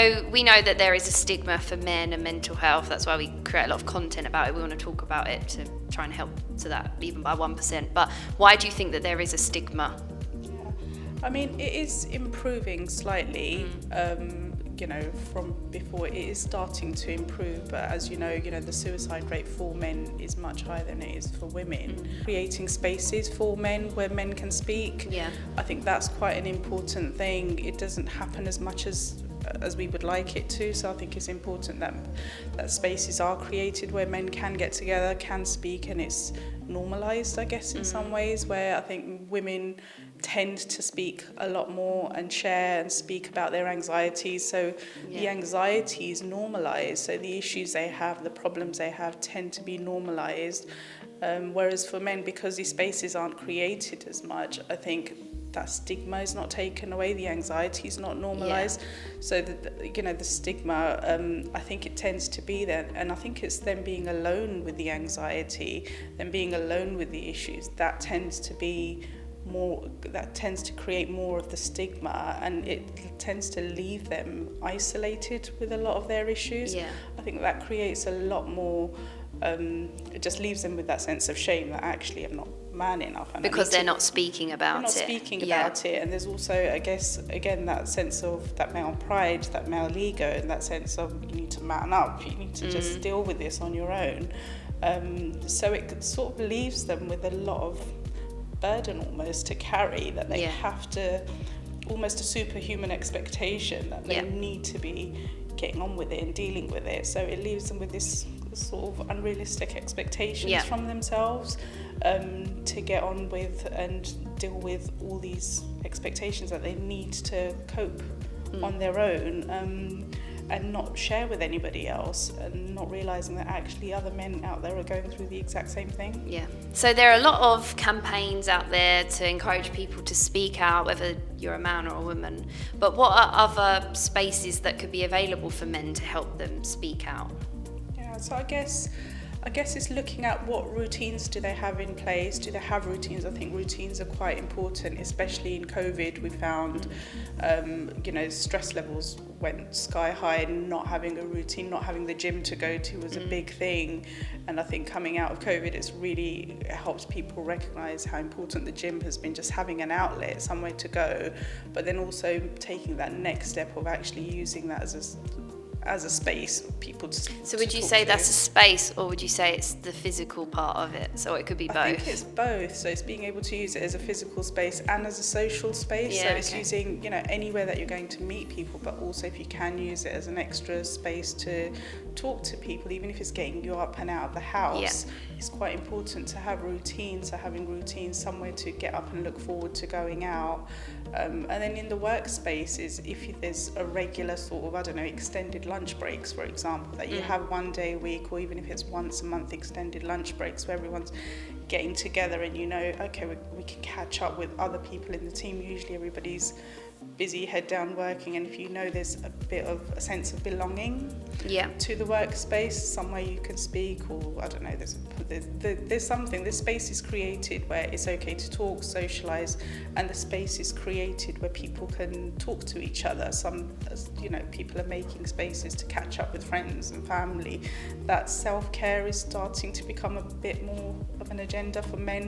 So we know that there is a stigma for men and mental health. That's why we create a lot of content about it. We want to talk about it to try and help to that, even by 1%. But why do you think that there is a stigma? I mean, it is improving slightly. From before, it is starting to improve, but as you know, the suicide rate for men is much higher than it is for women. Creating spaces for men where men can speak, I think that's quite an important thing. It doesn't happen as much as we would like it to, so I think it's important that spaces are created where men can get together, can speak, and it's normalised, I guess, in some ways, where I think women tend to speak a lot more and share and speak about their anxieties. So the anxiety is normalised, so the issues they have, the problems they have tend to be normalised. Whereas for men, because these spaces aren't created as much, I think that stigma is not taken away, the anxiety is not normalised. So the stigma, I think it tends to be there, and I think it's them being alone with the anxiety, them being alone with the issues, that tends to create more of the stigma, and it tends to leave them isolated with a lot of their issues. I think that creates a lot more, it just leaves them with that sense of shame that actually I'm not man enough. And because they're not speaking about it. And there's also, I guess, again, that sense of that male pride, that male ego, and that sense of you need to man up, you need to just deal with this on your own. So it sort of leaves them with a lot of burden almost to carry, that they have to, almost a superhuman expectation that they need to be getting on with it and dealing with it. So it leaves them with this sort of unrealistic expectations from themselves to get on with and deal with all these expectations that they need to cope on their own, and not share with anybody else, and not realising that actually other men out there are going through the exact same thing. So there are a lot of campaigns out there to encourage people to speak out, whether you're a man or a woman. But what are other spaces that could be available for men to help them speak out? So I guess it's looking at what routines do they have in place. Do they have routines? I think routines are quite important, especially in COVID. We found, stress levels went sky high. Not having a routine, not having the gym to go to was a big thing. And I think coming out of COVID, it's really helped people recognise how important the gym has been, just having an outlet, somewhere to go. But then also taking that next step of actually using that as a space for people to So would you say that's a space, or would you say it's the physical part of it? So it could be both? I think it's both. So it's being able to use it as a physical space and as a social space. So it's using, anywhere that you're going to meet people, but also if you can use it as an extra space to talk to people, even if it's getting you up and out of the house. It's quite important to have routines. So having routines, somewhere to get up and look forward to going out. And then in the workspaces, if there's a regular sort of, extended lunch breaks, for example, that you have one day a week, or even if it's once a month, extended lunch breaks where everyone's getting together and we can catch up with other people in the team. Usually everybody's busy, head down working, and if there's a bit of a sense of belonging to the workspace, somewhere you can speak, or there's something, this space is created where it's okay to talk, socialise, and the space is created where people can talk to each other. People are making spaces to catch up with friends and family. That self-care is starting to become a bit more of an agenda for men.